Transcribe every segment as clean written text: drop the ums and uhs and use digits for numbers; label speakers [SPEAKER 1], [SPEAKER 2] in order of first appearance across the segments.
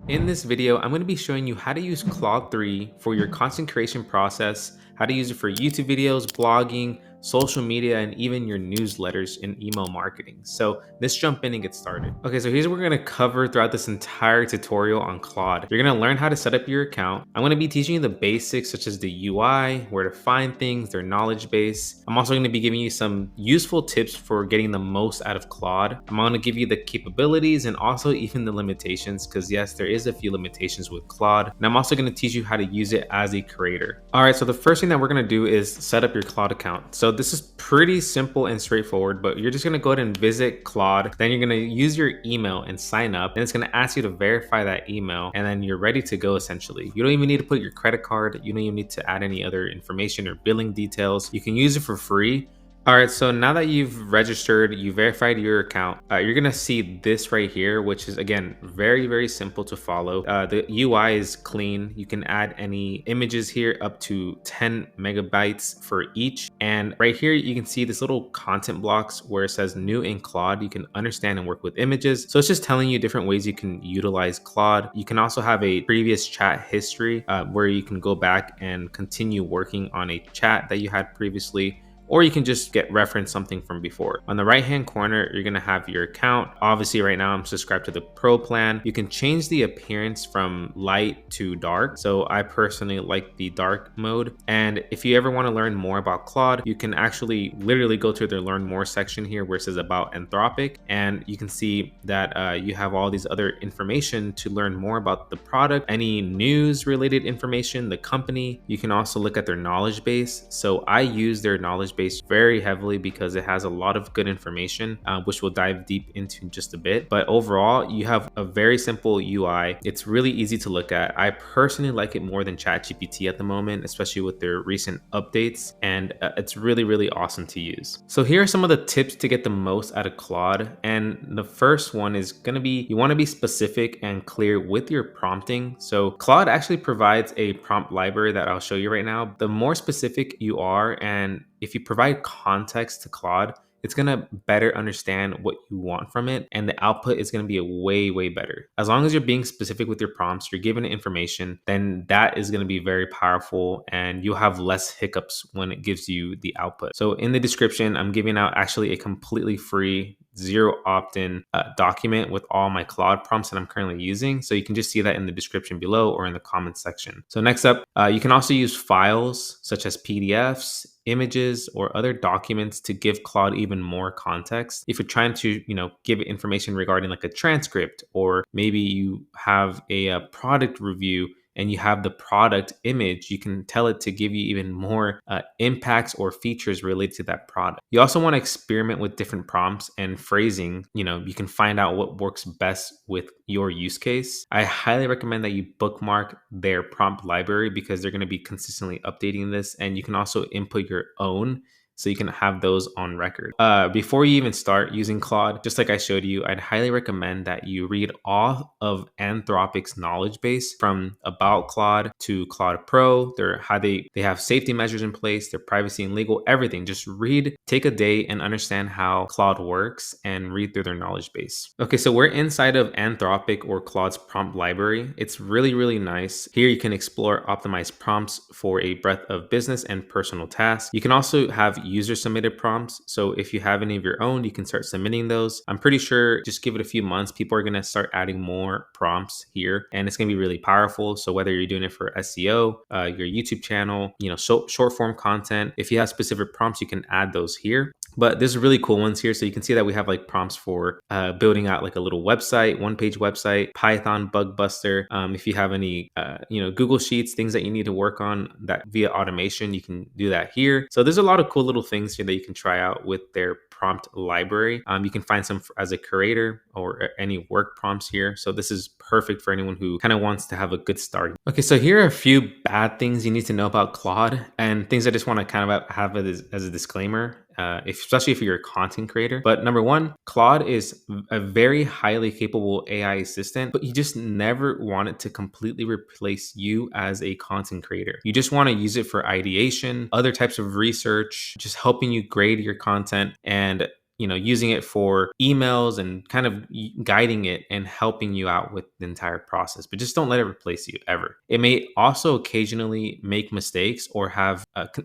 [SPEAKER 1] In this video, I'm going to be showing you how to use Claude 3 for your content creation process, how to use it for YouTube videos, blogging, social media, and even your newsletters and email marketing. So let's jump in and get started. Okay, so here's what we're going to cover throughout this entire tutorial on Claude. You're going to learn how to set up your account. I'm going to be teaching you the basics such as the UI, where to find things, their knowledge base. I'm also going to be giving you some useful tips for getting the most out of Claude. I'm going to give you the capabilities and also even the limitations, because yes, there is a few limitations with Claude. And I'm also going to teach you how to use it as a creator. All right, so the first thing that we're going to do is set up your Claude account. So this is pretty simple and straightforward, but you're just going to go ahead and visit Claude. Then you're going to use your email and sign up. And it's going to ask you to verify that email. And then you're ready to go essentially. You don't even need to put your credit card. You don't even need to add any other information or billing details. You can use it for free. All right, so now that you've registered, you verified your account, you're gonna see this right here, which is again, very, very simple to follow. The UI is clean. You can add any images here up to 10 megabytes for each. And right here, you can see this little content blocks where it says new in Claude. You can understand and work with images. So it's just telling you different ways you can utilize Claude. You can also have a previous chat history where you can go back and continue working on a chat that you had previously, or you can just reference something from before. On the right hand corner, you're gonna have your account. Obviously right now I'm subscribed to the pro plan. You can change the appearance from light to dark. So I personally like the dark mode. And if you ever wanna learn more about Claude, you can actually literally go to the learn more section here where it says about Anthropic. And you can see that you have all these other information to learn more about the product, any news related information, the company. You can also look at their knowledge base. So I use their knowledge base very heavily because it has a lot of good information, which we'll dive deep into in just a bit. But overall, you have a very simple UI. It's really easy to look at. I personally like it more than ChatGPT at the moment, especially with their recent updates. And it's really, really awesome to use. So here are some of the tips to get the most out of Claude. And the first one is going to be, you want to be specific and clear with your prompting. So Claude actually provides a prompt library that I'll show you right now. The more specific you are, and if you provide context to Claude, it's going to better understand what you want from it. And the output is going to be a way, way better. As long as you're being specific with your prompts, you're giving it information, then that is going to be very powerful and you'll have less hiccups when it gives you the output. So in the description, I'm giving out actually a completely free zero opt-in document with all my Claude prompts that I'm currently using. So you can just see that in the description below or in the comments section. So next up, you can also use files such as PDFs, images, or other documents to give Claude even more context. If you're trying to, give it information regarding like a transcript, or maybe you have a product review and you have the product image, you can tell it to give you even more impacts or features related to that product. You also want to experiment with different prompts and phrasing. You can find out what works best with your use case. I highly recommend that you bookmark their prompt library because they're going to be consistently updating this, and you can also input your own so you can have those on record. Before you even start using Claude, just like I showed you, I'd highly recommend that you read all of Anthropic's knowledge base from about Claude to Claude Pro. They have safety measures in place, their privacy and legal, everything. Just read, take a day and understand how Claude works and read through their knowledge base. Okay, so we're inside of Anthropic or Claude's prompt library. It's really, really nice. Here you can explore optimized prompts for a breadth of business and personal tasks. You can also have user submitted prompts. So if you have any of your own, you can start submitting those. I'm pretty sure just give it a few months, people are going to start adding more prompts here, and it's going to be really powerful. So whether you're doing it for SEO, your YouTube channel, short form content, if you have specific prompts, you can add those here. But there's really cool ones here. So you can see that we have like prompts for building out like a little website, one-page website, Python bug buster. If you have any, Google Sheets, things that you need to work on that via automation, you can do that here. So there's a lot of cool little things here that you can try out with their prompt library. You can find some as a creator or any work prompts here. So this is perfect for anyone who kind of wants to have a good start. Okay, so here are a few bad things you need to know about Claude and things I just want to kind of have as a disclaimer. Especially if you're a content creator. But number one, Claude is a very highly capable AI assistant, but you just never want it to completely replace you as a content creator. You just want to use it for ideation, other types of research, just helping you grade your content. And using it for emails and kind of guiding it and helping you out with the entire process. But just don't let it replace you ever. It may also occasionally make mistakes or have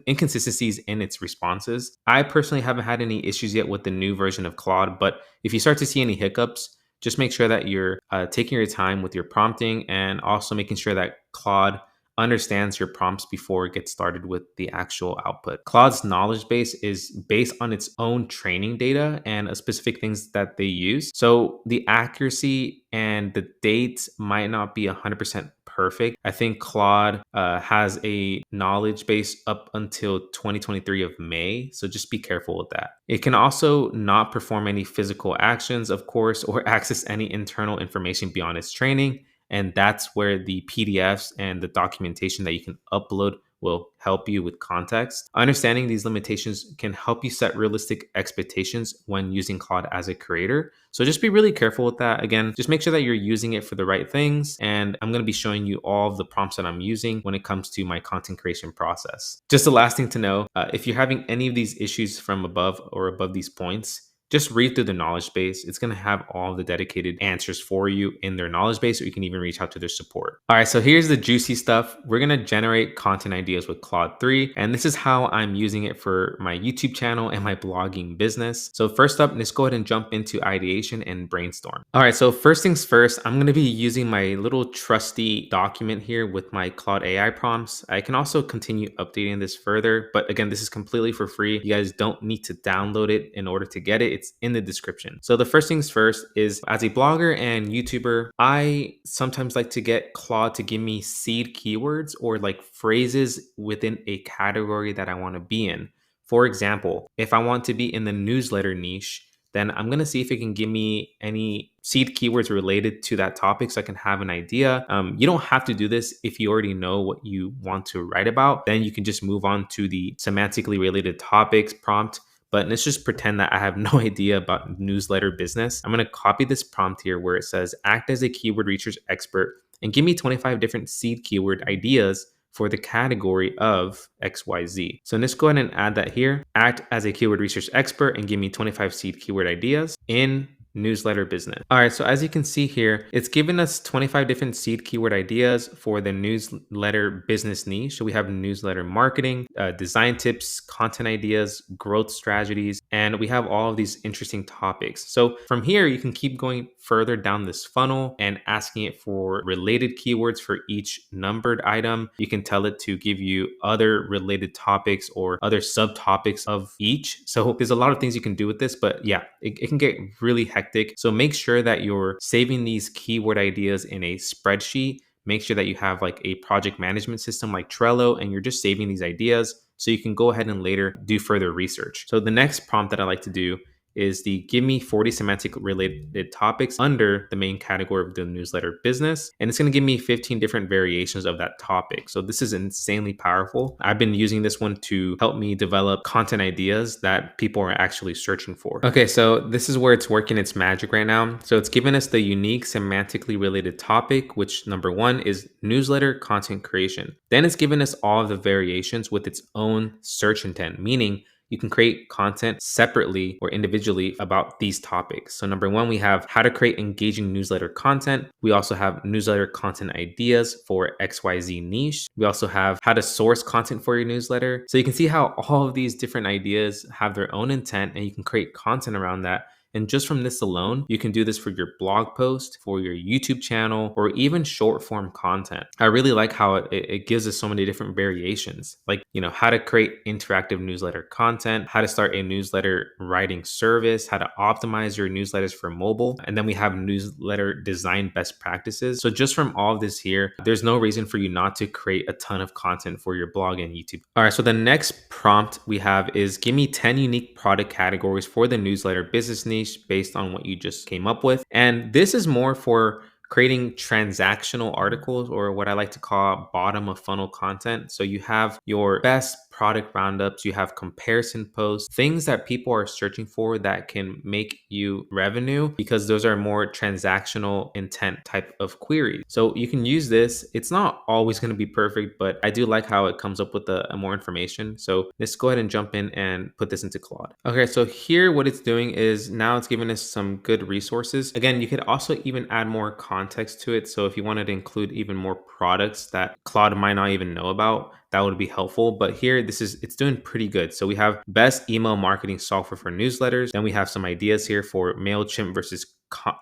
[SPEAKER 1] inconsistencies in its responses. I personally haven't had any issues yet with the new version of Claude, but if you start to see any hiccups, just make sure that you're taking your time with your prompting, and also making sure that Claude understands your prompts before it gets started with the actual output. Claude's knowledge base is based on its own training data and specific things that they use. So the accuracy and the dates might not be 100% perfect. I think Claude has a knowledge base up until 2023 of May. So just be careful with that. It can also not perform any physical actions, of course, or access any internal information beyond its training. And that's where the PDFs and the documentation that you can upload will help you with context. Understanding these limitations can help you set realistic expectations when using Claude as a creator. So just be really careful with that. Again, just make sure that you're using it for the right things. And I'm going to be showing you all of the prompts that I'm using when it comes to my content creation process. Just the last thing to know, if you're having any of these issues from above or above these points, just read through the knowledge base. It's going to have all the dedicated answers for you in their knowledge base, or you can even reach out to their support. All right, so here's the juicy stuff. We're going to generate content ideas with Claude 3, and this is how I'm using it for my YouTube channel and my blogging business. So first up, let's go ahead and jump into ideation and brainstorm. All right, so first things first, I'm going to be using my little trusty document here with my Claude AI prompts. I can also continue updating this further, but again, this is completely for free. You guys don't need to download it in order to get it. It's in the description. So the first things first is, as a blogger and YouTuber, I sometimes like to get Claude to give me seed keywords or like phrases within a category that I want to be in. For example, if I want to be in the newsletter niche, then I'm going to see if it can give me any seed keywords related to that topic so I can have an idea. You don't have to do this if you already know what you want to write about. Then you can just move on to the semantically related topics prompt. But let's just pretend that I have no idea about newsletter business. I'm going to copy this prompt here where it says, act as a keyword research expert and give me 25 different seed keyword ideas for the category of XYZ. So let's go ahead and add that here. Act as a keyword research expert and give me 25 seed keyword ideas in newsletter business. All right, so as you can see here, it's given us 25 different seed keyword ideas for the newsletter business niche. So we have newsletter marketing, design tips, content ideas, growth strategies, and we have all of these interesting topics. So from here, you can keep going further down this funnel and asking it for related keywords for each numbered item. You can tell it to give you other related topics or other subtopics of each. So there's a lot of things you can do with this, but yeah, it can get really hectic. So make sure that you're saving these keyword ideas in a spreadsheet. Make sure that you have like a project management system like Trello, and you're just saving these ideas so you can go ahead and later do further research. So the next prompt that I like to do is the give me 40 semantic related topics under the main category of the newsletter business. And it's going to give me 15 different variations of that topic. So this is insanely powerful. I've been using this one to help me develop content ideas that people are actually searching for. Okay, so this is where it's working its magic right now. So it's given us the unique semantically related topic, which number one is newsletter content creation. Then it's given us all of the variations with its own search intent, meaning you can create content separately or individually about these topics. So number one, we have how to create engaging newsletter content. We also have newsletter content ideas for XYZ niche. We also have how to source content for your newsletter. So you can see how all of these different ideas have their own intent, and you can create content around that. And just from this alone, you can do this for your blog post, for your YouTube channel, or even short form content. I really like how it gives us so many different variations, like, how to create interactive newsletter content, how to start a newsletter writing service, how to optimize your newsletters for mobile. And then we have newsletter design best practices. So just from all of this here, there's no reason for you not to create a ton of content for your blog and YouTube. All right, so the next prompt we have is give me 10 unique product categories for the newsletter business niche based on what you just came up with. And this is more for creating transactional articles, or what I like to call bottom of funnel content. So you have your best product roundups, you have comparison posts, things that people are searching for that can make you revenue because those are more transactional intent type of queries. So you can use this. It's not always going to be perfect, but I do like how it comes up with a more information. So let's go ahead and jump in and put this into Claude. Okay, so here what it's doing is now it's giving us some good resources. Again, you could also even add more context to it. So if you wanted to include even more products that Claude might not even know about, that would be helpful. But here, it's doing pretty good. So we have best email marketing software for newsletters. Then we have some ideas here for MailChimp versus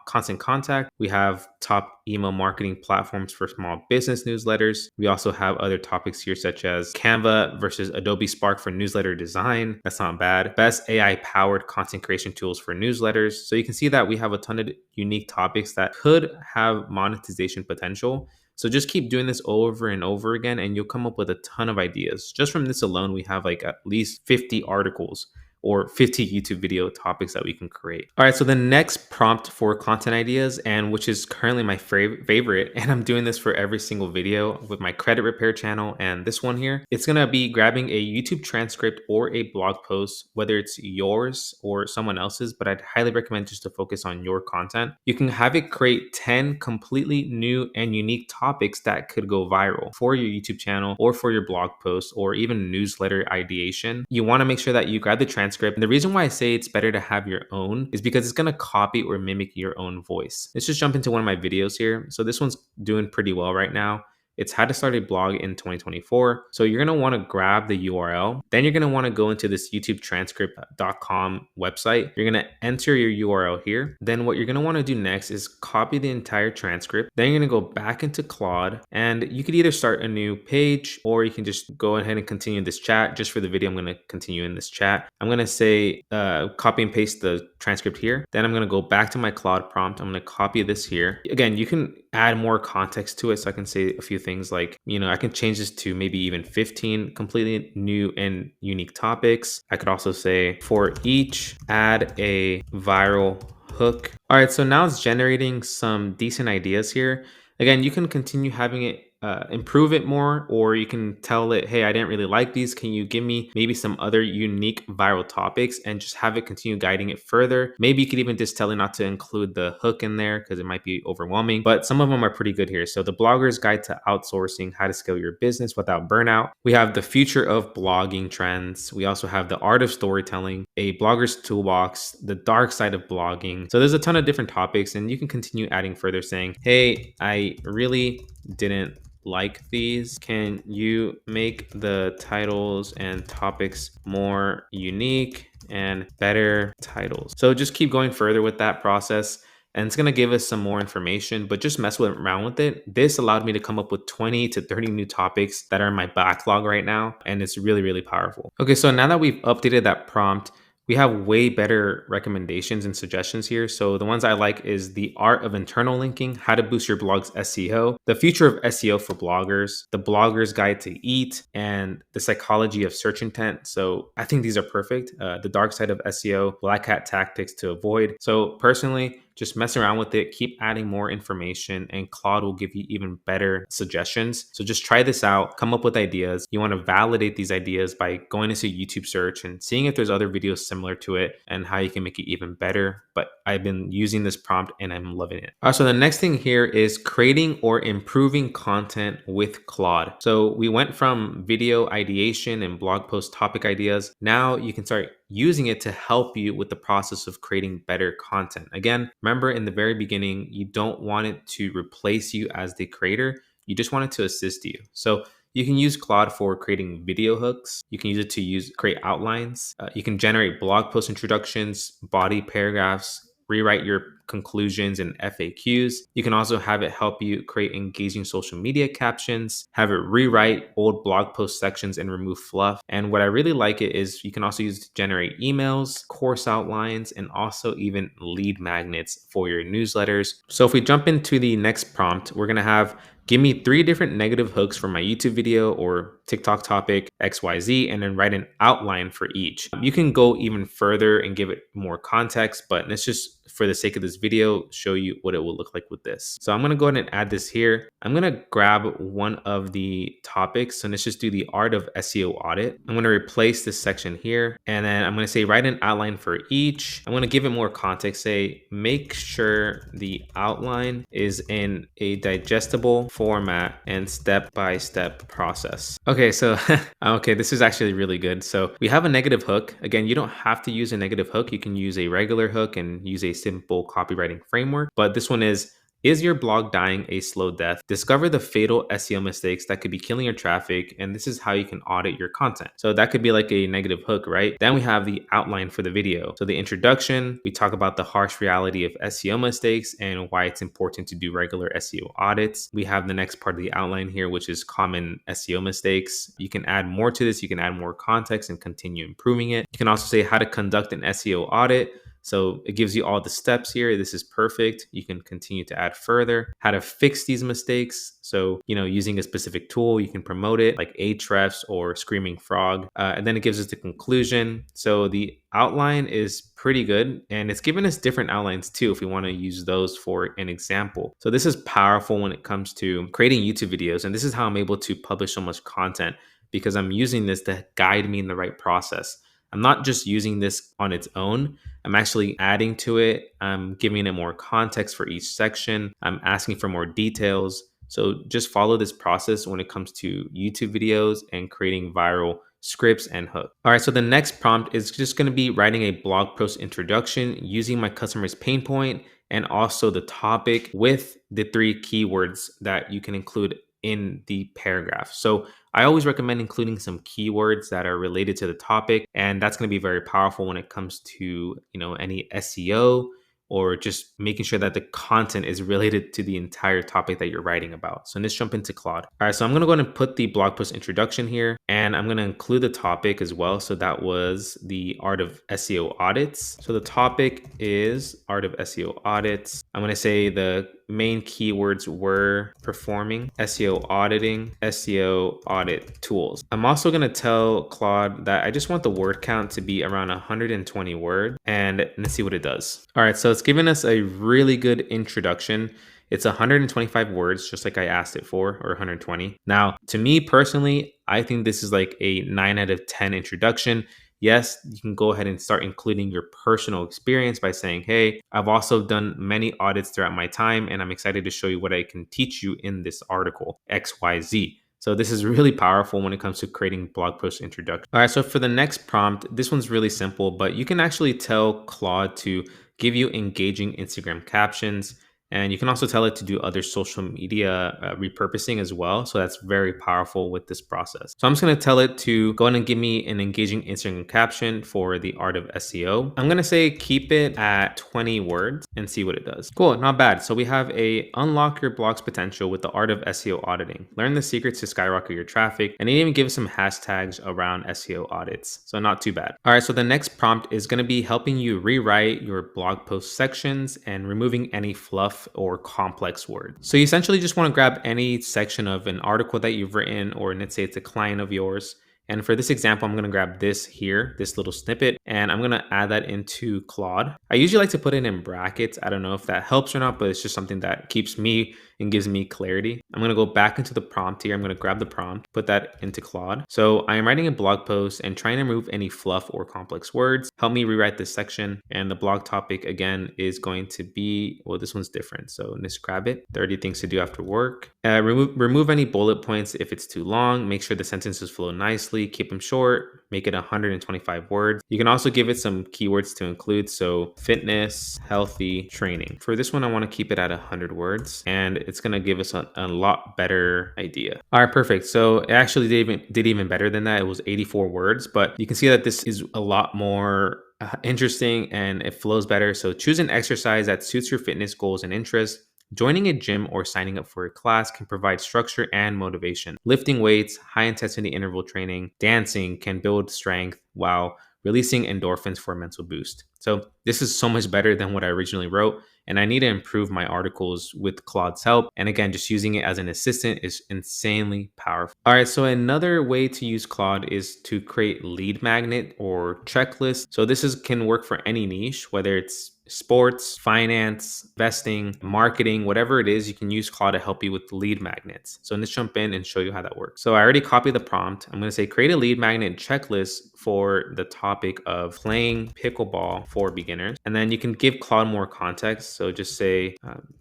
[SPEAKER 1] Constant Contact. We have top email marketing platforms for small business newsletters. We also have other topics here such as Canva versus Adobe Spark for newsletter design. That's not bad. Best AI powered content creation tools for newsletters. So you can see that we have a ton of unique topics that could have monetization potential. So just keep doing this over and over again, and you'll come up with a ton of ideas. Just from this alone, we have like at least 50 articles or 50 YouTube video topics that we can create. All right, so the next prompt for content ideas, and which is currently my favorite, and I'm doing this for every single video with my credit repair channel and this one here, it's gonna be grabbing a YouTube transcript or a blog post, whether it's yours or someone else's, but I'd highly recommend just to focus on your content. You can have it create 10 completely new and unique topics that could go viral for your YouTube channel or for your blog post or even newsletter ideation. You wanna make sure that you grab the transcript. And the reason why I say it's better to have your own is because it's going to copy or mimic your own voice. Let's just jump into one of my videos here. So this one's doing pretty well right now. It's how to start a blog in 2024. So you're going to want to grab the URL. Then you're going to want to go into this YouTubetranscript.com website. You're going to enter your URL here. Then what you're going to want to do next is copy the entire transcript. Then you're going to go back into Claude, and you could either start a new page or you can just go ahead and continue this chat. Just for the video, I'm going to continue in this chat. I'm going to say copy and paste the transcript here. Then I'm going to go back to my Claude prompt. I'm going to copy this here. Again, you can add more context to it. So I can say a few things like, I can change this to maybe even 15 completely new and unique topics. I could also say for each, add a viral hook. All right, so now it's generating some decent ideas here. Again, you can continue having it improve it more, or you can tell it, hey, I didn't really like these. Can you give me maybe some other unique viral topics, and just have it continue guiding it further. Maybe you could even just tell it not to include the hook in there because it might be overwhelming, but some of them are pretty good here. So the blogger's guide to outsourcing, how to scale your business without burnout. We have the future of blogging trends. We also have the art of storytelling, a blogger's toolbox, the dark side of blogging. So there's a ton of different topics, and you can continue adding further saying, hey, I really didn't like these. Can you make the titles and topics more unique and better titles? So just keep going further with that process, and it's going to give us some more information, but just mess around with it. This allowed me to come up with 20 to 30 new topics that are in my backlog right now, and it's really, really powerful. Okay, so now that we've updated that prompt, we have way better recommendations and suggestions here. So the ones I like is the art of internal linking, how to boost your blog's SEO, the future of SEO for bloggers, the blogger's guide to eat, and the psychology of search intent. So I think these are perfect. The dark side of SEO, black hat tactics to avoid. So personally, just mess around with it, keep adding more information, and Claude will give you even better suggestions. So just try this out, come up with ideas. You want to validate these ideas by going into YouTube search and seeing if there's other videos similar to it and how you can make it even better. But I've been using this prompt and I'm loving it. So the next thing here is creating or improving content with Claude. So we went from video ideation and blog post topic ideas. Now you can start using it to help you with the process of creating better content. Again, remember in the very beginning, you don't want it to replace you as the creator. You just want it to assist you. So you can use Claude for creating video hooks. You can use it to create outlines. You can generate blog post introductions, body paragraphs, rewrite your conclusions and FAQs. You can also have it help you create engaging social media captions, have it rewrite old blog post sections and remove fluff. And what I really like it is you can also use it to generate emails, course outlines, and also even lead magnets for your newsletters. So if we jump into the next prompt, we're going to have give me 3 different negative hooks for my YouTube video or TikTok topic XYZ, and then write an outline for each. You can go even further and give it more context, but let's just for the sake of this video, show you what it will look like with this. So I'm going to go ahead and add this here. I'm going to grab one of the topics. So let's just do the art of SEO audit. I'm going to replace this section here. And then I'm going to say write an outline for each. I'm going to give it more context. Say, make sure the outline is in a digestible format and step-by-step process. Okay, so okay, this is actually really good. So we have a negative hook. Again, you don't have to use a negative hook. You can use a regular hook and use a simple copywriting framework. But this one is your blog dying a slow death? Discover the fatal SEO mistakes that could be killing your traffic, and this is how you can audit your content. So that could be like a negative hook, right? Then we have the outline for the video. So the introduction, we talk about the harsh reality of SEO mistakes and why it's important to do regular SEO audits. We have the next part of the outline here, which is common SEO mistakes. You can add more to this. You can add more context and continue improving it. You can also say how to conduct an SEO audit. So it gives you all the steps here. This is perfect. You can continue to add further. How to fix these mistakes. So, using a specific tool, you can promote it like Ahrefs or Screaming Frog. And then it gives us the conclusion. So the outline is pretty good. And it's given us different outlines too, if we want to use those for an example. So this is powerful when it comes to creating YouTube videos. And this is how I'm able to publish so much content, because I'm using this to guide me in the right process. I'm not just using this on its own. I'm actually adding to it. I'm giving it more context for each section. I'm asking for more details. So just follow this process when it comes to YouTube videos and creating viral scripts and hooks. All right, so the next prompt is just going to be writing a blog post introduction using my customer's pain point and also the topic with the 3 keywords that you can include in the paragraph. So I always recommend including some keywords that are related to the topic, and that's going to be very powerful when it comes to, any SEO or just making sure that the content is related to the entire topic that you're writing about. So let's jump into Claude. All right, so I'm going to go ahead and put the blog post introduction here, and I'm going to include the topic as well. So that was the art of SEO audits. So the topic is art of SEO audits. I'm going to say the main keywords were performing, SEO auditing, SEO audit tools. I'm also going to tell Claude that I just want the word count to be around 120 words, and let's see what it does. All right, so it's given us a really good introduction. It's 125 words, just like I asked it for, or 120. Now, to me personally, I think this is like a 9 out of 10 introduction. Yes, you can go ahead and start including your personal experience by saying, hey, I've also done many audits throughout my time, and I'm excited to show you what I can teach you in this article, XYZ. So this is really powerful when it comes to creating blog post introduction. All right, so for the next prompt, this one's really simple, but you can actually tell Claude to give you engaging Instagram captions. And you can also tell it to do other social media repurposing as well. So that's very powerful with this process. So I'm just going to tell it to go ahead and give me an engaging Instagram caption for the art of SEO. I'm going to say keep it at 20 words and see what it does. Cool, not bad. So we have a unlock your blog's potential with the art of SEO auditing. Learn the secrets to skyrocket your traffic. And it even gives some hashtags around SEO audits. So not too bad. All right, so the next prompt is going to be helping you rewrite your blog post sections and removing any fluff or complex words. So you essentially just want to grab any section of an article that you've written, or let's say it's a client of yours. And for this example, I'm going to grab this here, this little snippet, and I'm going to add that into Claude. I usually like to put it in brackets. I don't know if that helps or not, but it's just something that keeps me and gives me clarity. I'm going to go back into the prompt here. I'm going to grab the prompt, put that into Claude. So I am writing a blog post and trying to remove any fluff or complex words. Help me rewrite this section. And the blog topic again is going to be, well, this one's different. So let's grab it. 30 things to do after work. Remove any bullet points if it's too long. Make sure the sentences flow nicely. Keep them short. Make it 125 words. You can also give it some keywords to include. So fitness, healthy, training. For this one, I want to keep it at 100 words, and it's going to give us a lot better idea. All right, perfect. So it actually did even better than that. It was 84 words, but you can see that this is a lot more interesting and it flows better. So choose an exercise that suits your fitness goals and interests. Joining a gym or signing up for a class can provide structure and motivation. Lifting weights, high intensity interval training, dancing can build strength while releasing endorphins for a mental boost. So this is so much better than what I originally wrote, and I need to improve my articles with Claude's help. And again, just using it as an assistant is insanely powerful. All right, so another way to use Claude is to create lead magnet or checklist. So this can work for any niche, whether it's sports, finance, investing, marketing, whatever it is, you can use Claude to help you with lead magnets. So let's jump in and show you how that works. So I already copied the prompt. I'm going to say create a lead magnet checklist for the topic of playing pickleball for beginners. And then you can give Claude more context. So just say,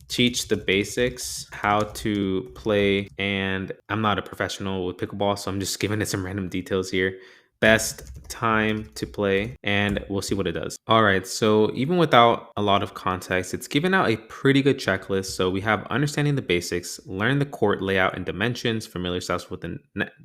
[SPEAKER 1] teach the basics, how to play. And I'm not a professional with pickleball, so I'm just giving it some random details here. Best time to play, and we'll see what it does. All right, so even without a lot of context, it's given out a pretty good checklist. So we have understanding the basics, learn the court layout and dimensions, familiar yourself with the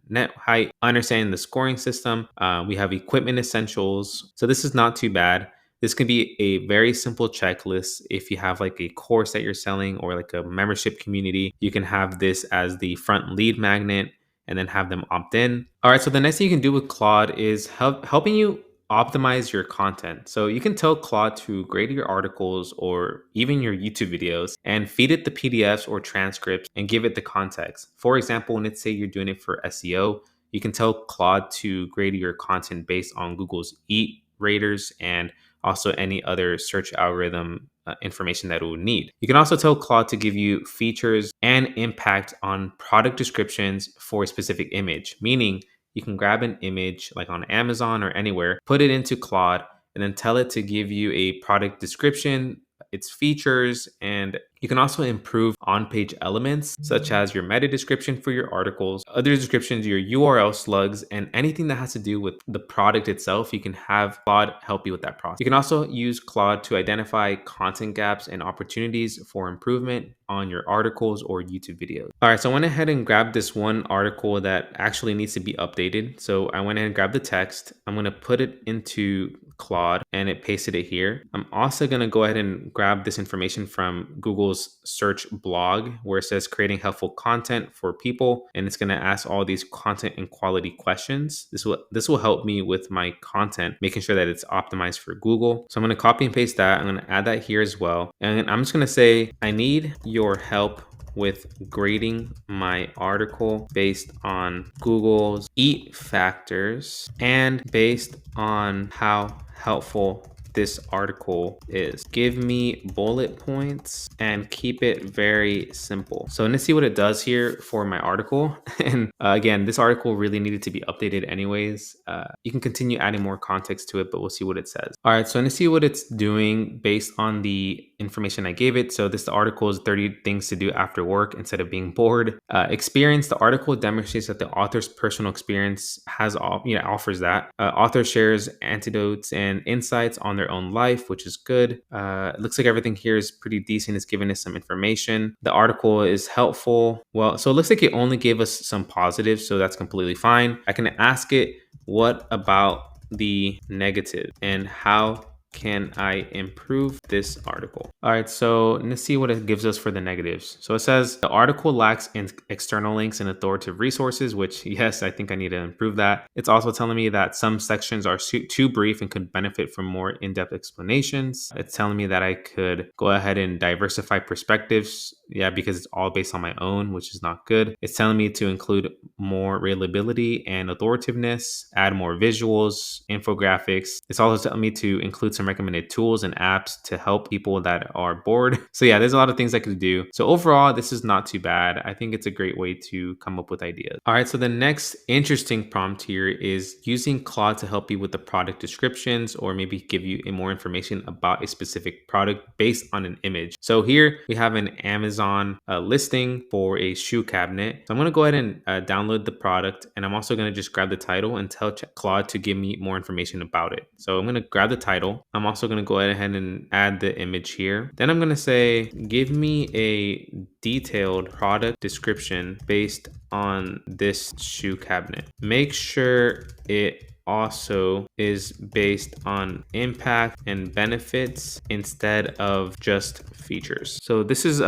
[SPEAKER 1] net height, understanding the scoring system. We have equipment essentials. So this is not too bad. This can be a very simple checklist. If you have like a course that you're selling or like a membership community, you can have this as the front lead magnet and then have them opt in. All right, so the next thing you can do with Claude is helping you optimize your content. So you can tell Claude to grade your articles or even your YouTube videos and feed it the PDFs or transcripts and give it the context. For example, when it's say you're doing it for SEO, you can tell Claude to grade your content based on Google's EAT raters and also any other search algorithm information that it would need. You can also tell Claude to give you features and impact on product descriptions for a specific image, meaning you can grab an image like on Amazon or anywhere, put it into Claude, and then tell it to give you a product description, its features, and you can also improve on-page elements such as your meta description for your articles, other descriptions, your URL slugs, and anything that has to do with the product itself. You can have Claude help you with that process. You can also use Claude to identify content gaps and opportunities for improvement on your articles or YouTube videos. All right, so I went ahead and grabbed this one article that actually needs to be updated. So I went ahead and grabbed the text. I'm going to put it into Claude and it pasted it here. I'm also going to go ahead and grab this information from Google's search blog where it says creating helpful content for people, and it's going to ask all these content and quality questions. This will help me with my content, making sure that it's optimized for Google. So I'm going to copy and paste that. I'm going to add that here as well, and I'm just going to say I need your help with grading my article based on Google's EAT factors and based on how helpful this article is. Give me bullet points and keep it very simple. So let's see what it does here for my article. And again, this article really needed to be updated anyways. You can continue adding more context to it, but we'll see what it says. All right, so let's see what it's doing based on the information I gave it. So this article is 30 things to do after work instead of being bored. Experience, the article demonstrates that the author's personal experience offers that. Author shares anecdotes and insights on their own life, which is good. It looks like everything here is pretty decent. It's giving us some information. The article is helpful. Well, so it looks like it only gave us some positives, so that's completely fine. I can ask it, what about the negative and how can I improve this article? All right, so let's see what it gives us for the negatives. So it says the article lacks external links and authoritative resources, which yes, I think I need to improve that. It's also telling me that some sections are too brief and could benefit from more in-depth explanations. It's telling me that I could go ahead and diversify perspectives. Yeah, because it's all based on my own, which is not good. It's telling me to include more reliability and authoritativeness, add more visuals, infographics. It's also telling me to include some recommended tools and apps to help people that are bored. So yeah, there's a lot of things I could do. So overall, this is not too bad. I think it's a great way to come up with ideas. All right, so the next interesting prompt here is using Claude to help you with the product descriptions or maybe give you more information about a specific product based on an image. So here we have an Amazon listing for a shoe cabinet. So I'm going to go ahead and download the product, and I'm also going to just grab the title and tell Claude to give me more information about it. So I'm going to grab the title. I'm also going to go ahead and add the image here. Then I'm going to say, give me a detailed product description based on this shoe cabinet. Make sure it also is based on impact and benefits instead of just features. So this is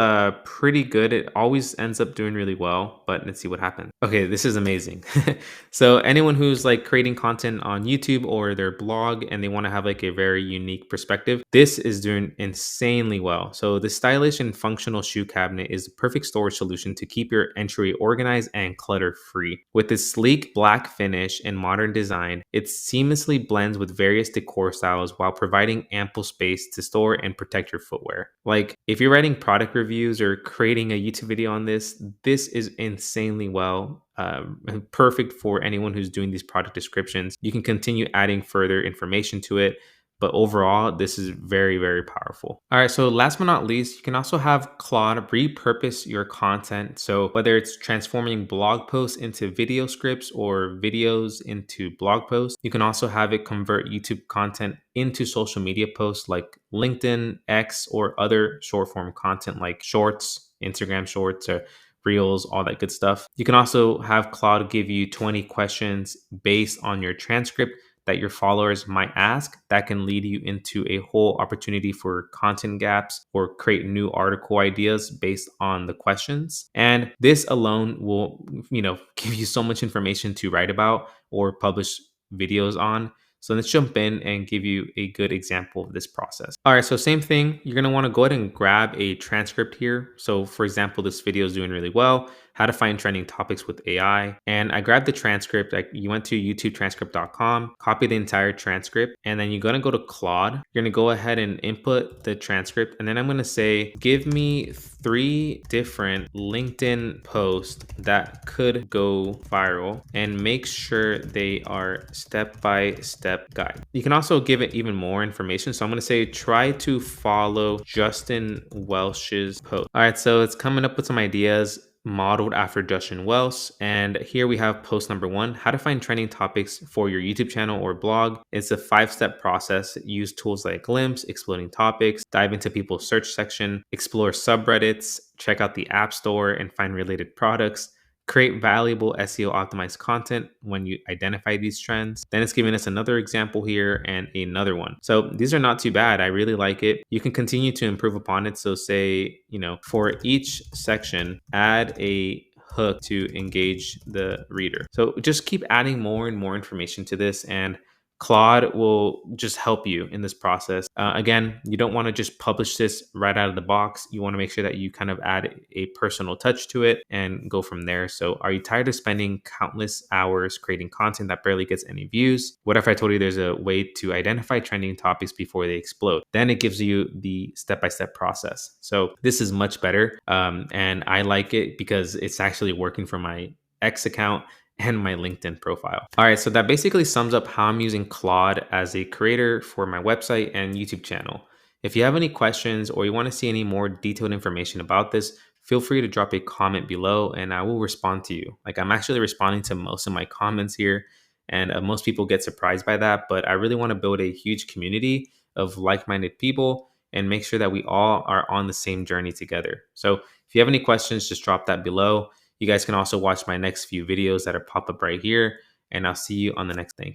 [SPEAKER 1] pretty good. It always ends up doing really well, but let's see what happens. Okay, this is amazing. So anyone who's like creating content on YouTube or their blog and they want to have like a very unique perspective, this is doing insanely well. So the stylish and functional shoe cabinet is the perfect storage solution to keep your entry organized and clutter free. With its sleek black finish and modern design, It seamlessly blends with various decor styles while providing ample space to store and protect your footwear. Like, if you're writing product reviews or creating a YouTube video on this is insanely well and perfect for anyone who's doing these product descriptions. You can continue adding further information to it, but overall, this is very, very powerful. All right, so last but not least, you can also have Claude repurpose your content. So whether it's transforming blog posts into video scripts or videos into blog posts, you can also have it convert YouTube content into social media posts like LinkedIn, X, or other short form content like shorts, Instagram shorts, or reels, all that good stuff. You can also have Claude give you 20 questions based on your transcript that your followers might ask that can lead you into a whole opportunity for content gaps or create new article ideas based on the questions. And this alone will, give you so much information to write about or publish videos on. So let's jump in and give you a good example of this process. All right, so same thing. You're going to want to go ahead and grab a transcript here. So for example, this video is doing really well. How to find trending topics with AI. And I grabbed the transcript. You went to youtubetranscript.com, copy the entire transcript, and then you're going to go to Claude. You're going to go ahead and input the transcript. And then I'm going to say, give me 3 different LinkedIn posts that could go viral and make sure they are step-by-step guide. You can also give it even more information. So I'm going to say, try to follow Justin Welsh's post. All right, so it's coming up with some ideas modeled after Justin Welsh. And here we have post number 1, how to find trending topics for your YouTube channel or blog. It's a 5-step process. Use tools like Glimpse, exploding topics, dive into people's search section, explore subreddits, check out the App Store and find related products. Create valuable SEO optimized content when you identify these trends. Then it's giving us another example here and another one. So these are not too bad. I really like it. You can continue to improve upon it. So say, for each section, add a hook to engage the reader. So just keep adding more and more information to this, and Claude will just help you in this process. Again, you don't want to just publish this right out of the box. You want to make sure that you kind of add a personal touch to it and go from there. So are you tired of spending countless hours creating content that barely gets any views? What if I told you there's a way to identify trending topics before they explode? Then it gives you the step-by-step process. So this is much better. And I like it because it's actually working for my X account and my LinkedIn profile. All right, so that basically sums up how I'm using Claude as a creator for my website and YouTube channel. If you have any questions or you want to see any more detailed information about this, feel free to drop a comment below and I will respond to you. I'm actually responding to most of my comments here, and most people get surprised by that, but I really want to build a huge community of like-minded people and make sure that we all are on the same journey together. So if you have any questions, just drop that below. You guys can also watch my next few videos that are pop up right here, and I'll see you on the next thing.